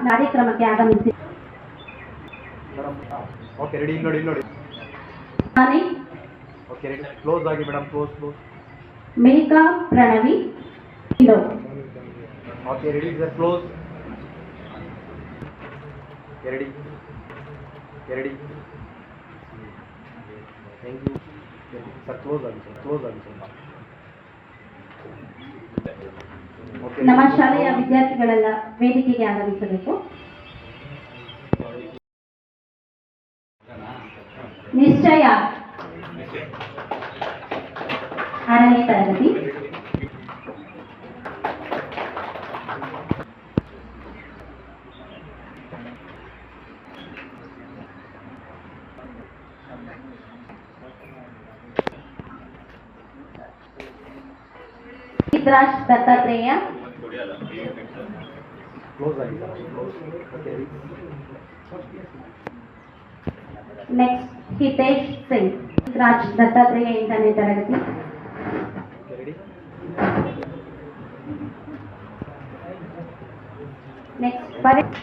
ಕಾರ್ಯಕ್ರಮಕ್ಕೆ ಆಗಮಿಸಿ okay ready ನೋಡಿ ಓಕೆ ರೆಡಿ ಕ್ಲೋಸ್ ಆಗಿ madam close Megha Pranavi okay ready sir close ready thank you sir close ಆಗಿ ಸ್ವಲ್ಪ ನಮ್ಮ ಶಾಲೆಯ ವಿದ್ಯಾರ್ಥಿಗಳೆಲ್ಲ ವೇದಿಕೆಗೆ ಆಗಮಿಸಬೇಕು. ನಿಶ್ಚಯ 6ನೇ ತರಗತಿ. ಸಿದ್ರಾಜ್ ದತ್ತಾತ್ರೇಯ. ನೆಕ್ಸ್ಟ್ ಹಿತೇಶ್ ಸಿಂಗ್. ಸಿದ್ರಾಜ್ ದತ್ತಾತ್ರೇಯ 8ನೇ ತರಗತಿ. ನೆಕ್ಸ್ಟ್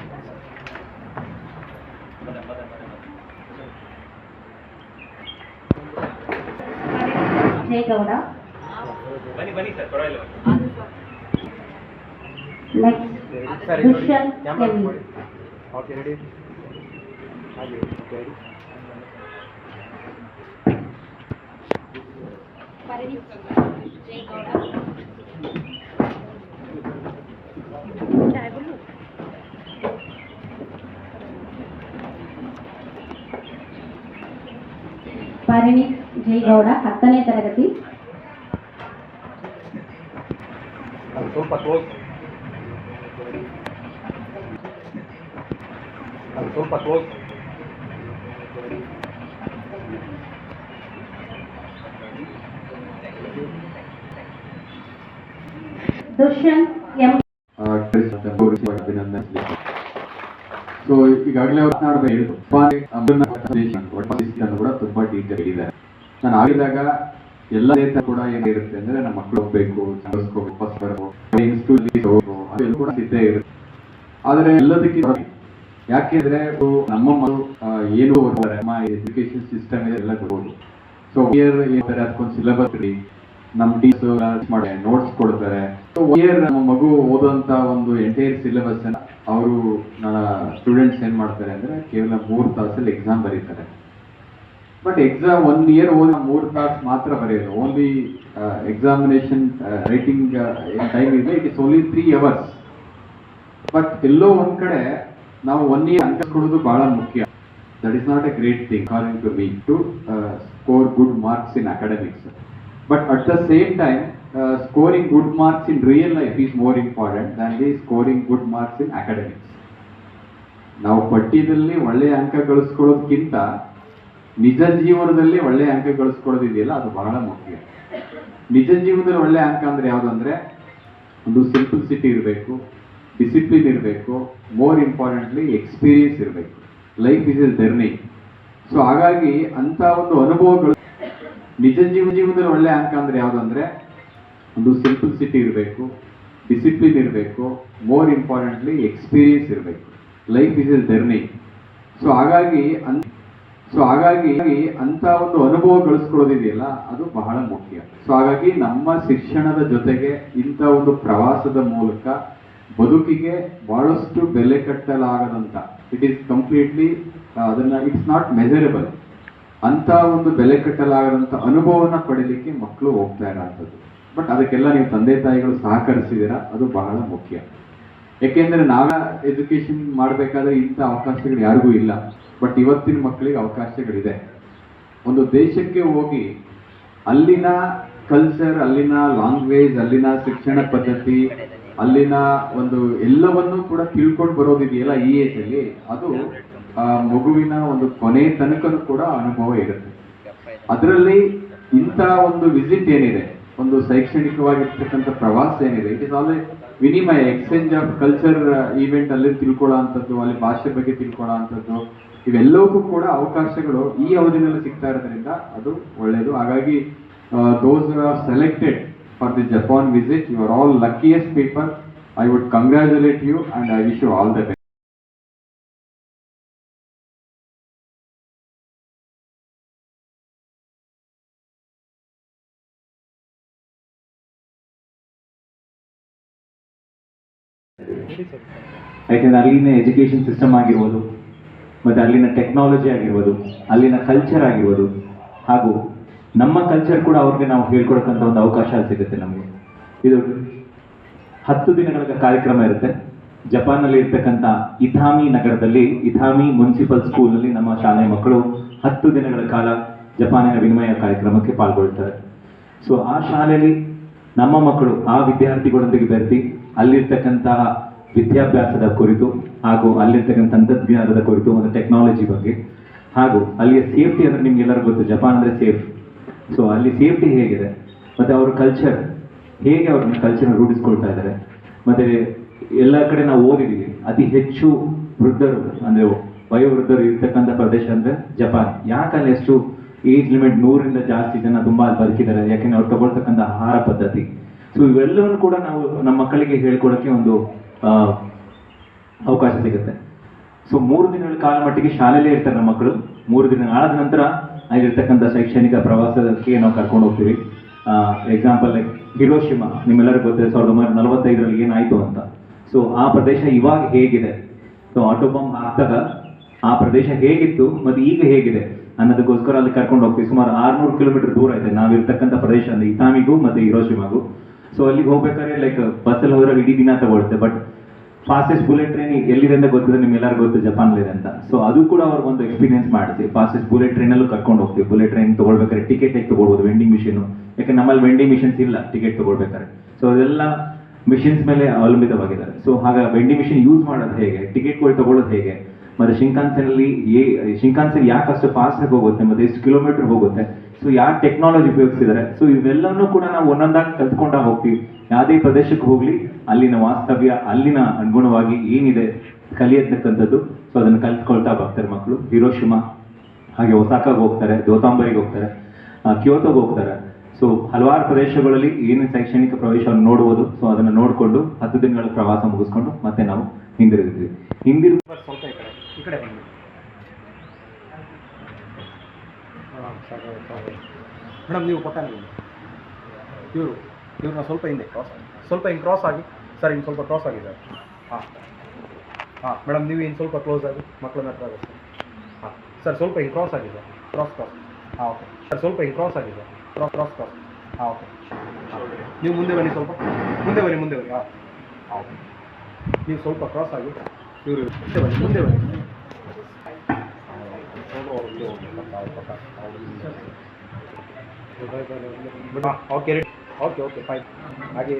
ಜಯಗೌಡ. ನೆಕ್ಸ್ಟ್ ದುಷ್ಯಂತ್ ಕೆಮ್ಮಿ. ಓಕೆ ರೆಡಿ ಪರಿಣಿತ್ ಜಯಗೌಡ 10ನೇ ತರಗತಿ. ಸ್ವಲ್ಪ ಕ್ಲೋಸ್ ದುಷ್ಯಂತ್ ಎಂ. ಸೊ ಈಗಾಗಲೇ ಮಾತನಾಡಬೇಕು ಕೂಡ ತುಂಬಾ ಡೀಟೇಲ್ ಹೇಳಿದ್ದಾರೆ. ನಾನು ಆಗಿದಾಗ ಎಲ್ಲ ಕೂಡ ಏನಿರುತ್ತೆ ಅಂದ್ರೆ ನಮ್ಮ ಮಕ್ಕಳು ಹೋಗ್ಬೇಕು, ವಾಪಸ್ ಬರಬೇಕು, ಅದೆಲ್ಲ ಕೂಡ ಸಿದ್ಧೇ ಇರುತ್ತೆ. ಆದರೆ ಎಲ್ಲದಕ್ಕಿಂತ ಯಾಕೆಂದ್ರೆ ನಮ್ಮ ಮಕ್ಕಳು ಏನು ನಮ್ಮ ಎಜುಕೇಶನ್ ಸಿಸ್ಟಮ್ ಎಲ್ಲ ಗೊತ್ತು. ಸೊ ಇಯರ್ ಅದಕ್ಕೊಂದು ಸಿಲೆಬಸ್ ಇಡಿ, ನಮ್ಮ ಟೀಚರ್ಸ್ ಮಾಡಿ ನೋಟ್ಸ್ ಕೊಡ್ತಾರೆ. ಸೊ ಇಯರ್ ನಮ್ಮ ಮಗು ಓದುವಂತ ಒಂದು ಎಂಟೈರ್ ಸಿಲೆಬಸ್ ಅವರು ನನ್ನ ಸ್ಟೂಡೆಂಟ್ಸ್ ಏನ್ ಮಾಡ್ತಾರೆ ಅಂದ್ರೆ ಕೇವಲ 3 ತಾಸಲ್ಲಿ ಎಕ್ಸಾಮ್ ಬರೀತಾರೆ. ಬಟ್ ಎಕ್ಸಾಮ್ 1 ಇಯರ್ ಓದಿ 3 ತಾಸು ಮಾತ್ರ ಬರೆಯೋದು. ಓನ್ಲಿ ಎಕ್ಸಾಮಿನೇಷನ್ ರೈಟಿಂಗ್ ಟೈಮ್ ಇದೆ, it is only 3 hours. But ಎಲ್ಲೋ ಒಂದ್ ಕಡೆ ನಾವು 1 ಇಯರ್ ಅಂಕ ಕೊಡೋದು ಬಹಳ ಮುಖ್ಯ. That is not a great thing according to me to score good marks in academics. But at the same time, scoring good marks in real life is more important than the scoring good marks in academics. ನಾವು ಪಠ್ಯದಲ್ಲಿ ಒಳ್ಳೆಯ ಅಂಕ ಗಳಿಸ್ಕೊಳ್ಳೋದಕ್ಕಿಂತ ನಿಜ ಜೀವನದಲ್ಲಿ ಒಳ್ಳೆಯ ಅಂಕ ಗಳಿಸ್ಕೊಳ್ಳೋದಿದೆಯಲ್ಲ ಅದು ಬಹಳ ಮುಖ್ಯ. ನಿಜ ಜೀವನದಲ್ಲಿ ಒಳ್ಳೆಯ ಅಂಕ ಅಂದ್ರೆ ಯಾವುದಂದ್ರೆ ಒಂದು ಸಿಂಪಲ್ಸಿಟಿ ಇರಬೇಕು, ಡಿಸಿಪ್ಲಿನ್ ಇರಬೇಕು, ಮೋರ್ ಇಂಪಾರ್ಟೆಂಟ್ಲಿ ಎಕ್ಸ್ಪೀರಿಯನ್ಸ್ ಇರಬೇಕು. Life is A journey. So ಹಾಗಾಗಿ ಅಂತ ಒಂದು ಅನುಭವಗಳು ನಿಜ ಜೀವನದಲ್ಲಿ ಒಳ್ಳೆ ಅಂಕ ಅಂದ್ರೆ ಯಾವುದಂದ್ರೆ ಒಂದು ಸಿಂಪಲ್ಸಿಟಿ ಇರಬೇಕು, ಡಿಸಿಪ್ಲಿನ್ ಇರಬೇಕು, ಮೋರ್ ಇಂಪಾರ್ಟೆಂಟ್ಲಿ ಎಕ್ಸ್ಪೀರಿಯನ್ಸ್ ಇರಬೇಕು. Life is A journey. So ಹಾಗಾಗಿ ಅಂತ ಒಂದು ಅನುಭವ ಗಳಿಸ್ಕೊಳ್ಳೋದಿದೆಯಲ್ಲ ಅದು ಬಹಳ ಮುಖ್ಯ. ಸೊ ಹಾಗಾಗಿ ನಮ್ಮ ಶಿಕ್ಷಣದ ಜೊತೆಗೆ ಇಂಥ ಒಂದು ಪ್ರವಾಸದ ಮೂಲಕ ಬದುಕಿಗೆ ಬಹಳಷ್ಟು ಬೆಲೆ ಕಟ್ಟಲಾಗದಂತ, ಇಟ್ ಈಸ್ ಕಂಪ್ಲೀಟ್ಲಿ ಅದನ್ನ ಇಟ್ಸ್ ನಾಟ್ ಮೆಜರಬಲ್ ಅಂತ ಒಂದು ಬೆಲೆ ಕಟ್ಟಲಾಗದಂತ ಅನುಭವನ ಪಡೀಲಿಕ್ಕೆ ಮಕ್ಕಳು ಹೋಗ್ತಾ ಇರೋಂಥದ್ದು. ಬಟ್ ಅದಕ್ಕೆಲ್ಲ ನೀವು ತಂದೆ ತಾಯಿಗಳು ಸಹಕರಿಸಿದ್ದೀರಾ, ಅದು ಬಹಳ ಮುಖ್ಯ. ಯಾಕೆಂದ್ರೆ ನಾವೇ ಎಜುಕೇಶನ್ ಮಾಡಬೇಕಾದ್ರೆ ಇಂಥ ಅವಕಾಶಗಳು ಯಾರಿಗೂ ಇಲ್ಲ. ಬಟ್ ಇವತ್ತಿನ ಮಕ್ಕಳಿಗೆ ಅವಕಾಶಗಳಿದೆ. ಒಂದು ದೇಶಕ್ಕೆ ಹೋಗಿ ಅಲ್ಲಿನ ಕಲ್ಚರ್, ಅಲ್ಲಿನ ಲ್ಯಾಂಗ್ವೇಜ್, ಅಲ್ಲಿನ ಶಿಕ್ಷಣ ಪದ್ಧತಿ, ಅಲ್ಲಿನ ಒಂದು ಎಲ್ಲವನ್ನೂ ಕೂಡ ತಿಳ್ಕೊಂಡು ಬರೋದಿದೆಯಲ್ಲ ಈ ಏಜ್ ಅಲ್ಲಿ, ಅದು ಮಗುವಿನ ಒಂದು ಕೊನೆ ತನಕನೂ ಕೂಡ ಅನುಭವ ಇರುತ್ತೆ. ಅದರಲ್ಲಿ ಇಂಥ ಒಂದು ವಿಸಿಟ್ ಏನಿದೆ, ಒಂದು ಶೈಕ್ಷಣಿಕವಾಗಿರ್ತಕ್ಕಂಥ ಪ್ರವಾಸ ಏನಿದೆ, ಇಟ್ ಇಸ್ ಆಲ್ ವಿನಿಮಯ, ಎಕ್ಸ್ಚೇಂಜ್ ಆಫ್ ಕಲ್ಚರ್ ಈವೆಂಟ್ ಅಲ್ಲಿ ತಿಳ್ಕೊಳ್ಳೋ ಅಂಥದ್ದು, ಅಲ್ಲಿ ಭಾಷೆ ಬಗ್ಗೆ ತಿಳ್ಕೊಳ್ಳೋ ಅಂಥದ್ದು, ಇವೆಲ್ಲವಕ್ಕೂ ಕೂಡ ಅವಕಾಶಗಳು ಈ ಅವಧಿನಲ್ಲಿ ಸಿಗ್ತಾ ಇರೋದ್ರಿಂದ ಅದು ಒಳ್ಳೆಯದು. ಹಾಗಾಗಿ those who are selected for the Japan visit, you are all luckiest people. I would congratulate you and I wish you all the best. ಯಾಕೆಂದರೆ ಅಲ್ಲಿನ ಎಜುಕೇಷನ್ ಸಿಸ್ಟಮ್ ಆಗಿರ್ಬೋದು, ಮತ್ತು ಅಲ್ಲಿನ ಟೆಕ್ನಾಲಜಿ ಆಗಿರ್ಬೋದು, ಅಲ್ಲಿನ ಕಲ್ಚರ್ ಆಗಿರ್ಬೋದು, ಹಾಗೂ ನಮ್ಮ ಕಲ್ಚರ್ ಕೂಡ ಅವ್ರಿಗೆ ನಾವು ಹೇಳ್ಕೊಡಕ್ಕಂಥ ಒಂದು ಅವಕಾಶ ಸಿಗುತ್ತೆ ನಮಗೆ. ಇದು 10 ದಿನಗಳ ಕಾರ್ಯಕ್ರಮ ಇರುತ್ತೆ. ಜಪಾನ್ನಲ್ಲಿ ಇರ್ತಕ್ಕಂಥ ಇಥಾಮಿ ನಗರದಲ್ಲಿ, ಇಥಾಮಿ ಮುನ್ಸಿಪಲ್ ಸ್ಕೂಲ್ನಲ್ಲಿ ನಮ್ಮ ಶಾಲೆಯ ಮಕ್ಕಳು 10 ದಿನಗಳ ಕಾಲ ಜಪಾನಿನ ವಿನಿಮಯ ಕಾರ್ಯಕ್ರಮಕ್ಕೆ ಪಾಲ್ಗೊಳ್ತಾರೆ. ಸೊ ಆ ಶಾಲೆಯಲ್ಲಿ ನಮ್ಮ ಮಕ್ಕಳು ಆ ವಿದ್ಯಾರ್ಥಿಗಳೊಂದಿಗೆ ಬೆರೆತಿ ಅಲ್ಲಿರ್ತಕ್ಕಂತಹ ವಿದ್ಯಾಭ್ಯಾಸದ ಕುರಿತು ಹಾಗೂ ಅಲ್ಲಿರ್ತಕ್ಕಂಥ ತಂತ್ರಜ್ಞಾನದ ಕುರಿತು ಒಂದು ಟೆಕ್ನಾಲಜಿ ಬಗ್ಗೆ ಹಾಗೂ ಅಲ್ಲಿಯ ಸೇಫ್ಟಿ ಅಂದರೆ ನಿಮ್ಗೆಲ್ಲರಿಗೂ ಗೊತ್ತು, ಜಪಾನ್ ಅಂದರೆ ಸೇಫ್. ಸೊ ಅಲ್ಲಿ ಸೇಫ್ಟಿ ಹೇಗಿದೆ ಮತ್ತು ಅವ್ರ ಕಲ್ಚರ್ ಹೇಗೆ ಅವ್ರನ್ನ ಕಲ್ಚರ್ನ ರೂಢಿಸ್ಕೊಳ್ತಾ ಇದ್ದಾರೆ. ಮತ್ತು ಎಲ್ಲ ಕಡೆ ನಾವು ಓದಿದ್ದೀವಿ, ಅತಿ ಹೆಚ್ಚು ವೃದ್ಧರು ಅಂದರೆ ವಯೋವೃದ್ಧರು ಇರ್ತಕ್ಕಂಥ ಪ್ರದೇಶ ಅಂದರೆ ಜಪಾನ್. ಯಾಕೆ ಅಲ್ಲಿ ಎಷ್ಟು ಏಜ್ ಲಿಮಿಟ್ 100ರಿಂದ ಜಾಸ್ತಿ ಜನ ತುಂಬ ಅಲ್ಲಿ ಬದುಕಿದ್ದಾರೆ? ಯಾಕೆಂದ್ರೆ ಅವ್ರು ತಗೊಳ್ತಕ್ಕಂಥ ಆಹಾರ ಪದ್ಧತಿ. ಸೊ ಇವೆಲ್ಲವನ್ನು ಕೂಡ ನಾವು ನಮ್ಮ ಮಕ್ಕಳಿಗೆ ಹೇಳ್ಕೊಡೋಕ್ಕೆ ಒಂದು ಅವಕಾಶ ಸಿಗುತ್ತೆ. ಸೊ 3 ದಿನಗಳ ಕಾಲ ಮಟ್ಟಿಗೆ ಶಾಲೆಯಲ್ಲೇ ಇರ್ತಾರೆ ನಮ್ಮ ಮಕ್ಕಳು. 3 ದಿನ ಆದ ನಂತರ ಅಲ್ಲಿರ್ತಕ್ಕಂಥ ಶೈಕ್ಷಣಿಕ ಪ್ರವಾಸಕ್ಕೆ ನಾವು ಕರ್ಕೊಂಡು ಹೋಗ್ತೀವಿ. ಎಕ್ಸಾಂಪಲ್ ಲೈಕ್ ಹಿರೋಶಿಮಾ, ನಿಮ್ಮೆಲ್ಲರಿಗೂ ಗೊತ್ತಿದೆ 1945ರಲ್ಲಿ ಏನಾಯಿತು ಅಂತ. ಸೊ ಆ ಪ್ರದೇಶ ಇವಾಗ ಹೇಗಿದೆ, ಸೊ ಆಟೋಬಾಂಬ್ ಹಾಕಿದಾಗ ಆ ಪ್ರದೇಶ ಹೇಗಿತ್ತು ಮತ್ತು ಈಗ ಹೇಗಿದೆ ಅನ್ನೋದಕ್ಕೋಸ್ಕರ ಅಲ್ಲಿ ಕರ್ಕೊಂಡು ಹೋಗ್ತೀವಿ. ಸುಮಾರು 600 ಕಿಲೋಮೀಟರ್ ದೂರ ಇದೆ ನಾವಿರ್ತಕ್ಕಂಥ ಪ್ರದೇಶ ಅಂದರೆ ಇಥಾಮಿಗೂ ಮತ್ತು ಹಿರೋಶಿಮಾಗೂ. ಸೊ ಅಲ್ಲಿಗೆ ಹೋಗ್ಬೇಕಾದ್ರೆ ಲೈಕ್ ಬಸ್ಸಲ್ಲಿ ಹೋದ್ರೆ ಇಡೀ ದಿನ ತಗೊಳುತ್ತೆ. ಬಟ್ ಫಾಸ್ಟೆಸ್ಟ್ ಬುಲೆಟ್ ಟ್ರೈನ್ ಎಲ್ಲಿದೆ ಅಂತ ಗೊತ್ತಿದೆ, ನಿಮ್ಗೆಲ್ಲರಿಗೂ ಗೊತ್ತು ಜಪಾನ್ಲಿದೆ ಅಂತ. ಸೊ ಅದು ಕೂಡ ಅವ್ರಿಗೆ ಒಂದು ಎಕ್ಸ್ಪೀರಿಯನ್ಸ್ ಮಾಡಿಸಿ ಫಾಸ್ಟೆಸ್ಟ್ ಬುಲೆಟ್ ಟ್ರೈನಲ್ಲೂ ಕರ್ಕೊಂಡು ಹೋಗ್ತೀವಿ. ಬುಲೆಟ್ ಟ್ರೈನ್ ತೊಗೊಳ್ಬೇಕಾದ್ರೆ ಟಿಕೆಟ್ ಹೇಗೆ ತೊಗೊಳ್ಬೋದು, ವೆಂಡಿಂಗ್ ಮಿಷಿನು, ಯಾಕೆ ನಮ್ಮಲ್ಲಿ ವೆಂಡಿಂಗ್ ಮಿಷಿನ್ಸ್ ಇಲ್ಲ ಟಿಕೆಟ್ ತೊಗೊಳ್ಬೇಕಾದ್ರೆ. ಸೊ ಅದೆಲ್ಲ ಮಿಷಿನ್ಸ್ ಮೇಲೆ ಅವಲಂಬಿತವಾಗಿದ್ದಾರೆ. ಸೊ ಹಾಗೆ ವೆಂಡಿಂಗ್ ಮಿಷಿನ್ ಯೂಸ್ ಮಾಡೋದು ಹೇಗೆ, ಟಿಕೆಟ್ಗಳು ತೊಗೊಳ್ಳೋದು ಹೇಗೆ, ಮತ್ತು ಶಿಂಕಾನ್ಸೆನ್ ಯಾಕೆ ಅಷ್ಟು ಫಾಸ್ಟಾಗಿ ಹೋಗುತ್ತೆ ಮತ್ತು ಎಷ್ಟು ಕಿಲೋಮೀಟರ್ ಹೋಗುತ್ತೆ, ಸೊ ಯಾವ ಟೆಕ್ನಾಲಜಿ ಉಪಯೋಗಿಸಿದ್ದಾರೆ. ಸೊ ಇವೆಲ್ಲವನ್ನೂ ಕೂಡ ನಾವು ಒಂದೊಂದಾಗಿ ಕಲ್ತ್ಕೊಂಡ ಹೋಗ್ತೀವಿ. ಯಾವುದೇ ಪ್ರದೇಶಕ್ಕೆ ಹೋಗಲಿ ಅಲ್ಲಿನ ವಾಸ್ತವ್ಯ, ಅಲ್ಲಿನ ಅನುಗುಣವಾಗಿ ಏನಿದೆ ಕಲಿಯತಕ್ಕಂಥದ್ದು, ಸೊ ಅದನ್ನು ಕಲ್ತ್ಕೊಳ್ತಾ ಬರ್ತಾರೆ ಮಕ್ಕಳು. ಹಿರೋಶಿಮಾ ಹಾಗೆ ಒಸಾಕಾಗೆ ಹೋಗ್ತಾರೆ, ದೋತಾಂಬರಿಗೆ ಹೋಗ್ತಾರೆ, ಕ್ಯೋತೋಗೆ ಹೋಗ್ತಾರೆ. ಸೊ ಹಲವಾರು ಪ್ರದೇಶಗಳಲ್ಲಿ ಏನು ಶೈಕ್ಷಣಿಕ ಪ್ರವೇಶವನ್ನು ನೋಡ್ಬೋದು. ಸೊ ಅದನ್ನು ನೋಡಿಕೊಂಡು 10 ದಿನಗಳ ಪ್ರವಾಸ ಮುಗಿಸ್ಕೊಂಡು ಮತ್ತೆ ನಾವು ಹಿಂದಿರುಗಿದ್ವಿ. ಸ್ವಲ್ಪ ಈ ಕಡೆ ಬನ್ನಿ. ಮೇಡಮ್ ನೀವು ಪಕ್ಕ ನೀವು ಇವ್ರನ್ನ ಸ್ವಲ್ಪ ಹಿಂದೆ ಸ್ವಲ್ಪ ಹಿಂಗೆ ಕ್ರಾಸ್ ಆಗಿ ಸರ್, ಇನ್ನು ಸ್ವಲ್ಪ ಕ್ರಾಸ್ ಆಗಿ ಸರ್. ಹಾಂ ಮೇಡಮ್ ನೀವು ಇನ್ನು ಸ್ವಲ್ಪ ಕ್ಲೋಸ್ ಆಗಿ ಮಕ್ಕಳನ್ನ ಹತ್ರ ಆಗುತ್ತೆ. ಹಾಂ ಸರ್ ಸ್ವಲ್ಪ ಹಿಂಗೆ ಕ್ರಾಸ್ ಆಗಿ ಸರ್, ಕ್ರಾಸ್ ಹಾಂ ಓಕೆ ಸರ್, ಸ್ವಲ್ಪ ಹಿಂಗೆ ಕ್ರಾಸ್ ಆಗಿ ಸರ್, ಕ್ರಾಸ್ ಹಾಂ ಓಕೆ. ನೀವು ಮುಂದೆ ಬನ್ನಿ, ಸ್ವಲ್ಪ ಮುಂದೆ ಬನ್ನಿ ಹಾಂ ಓಕೆ. ನೀವು ಸ್ವಲ್ಪ ಕ್ರಾಸ್ ಆಗಿ ಇವರು ಮುಂದೆ ಬನ್ನಿ. Okay okay fine. ಹಾಗೆ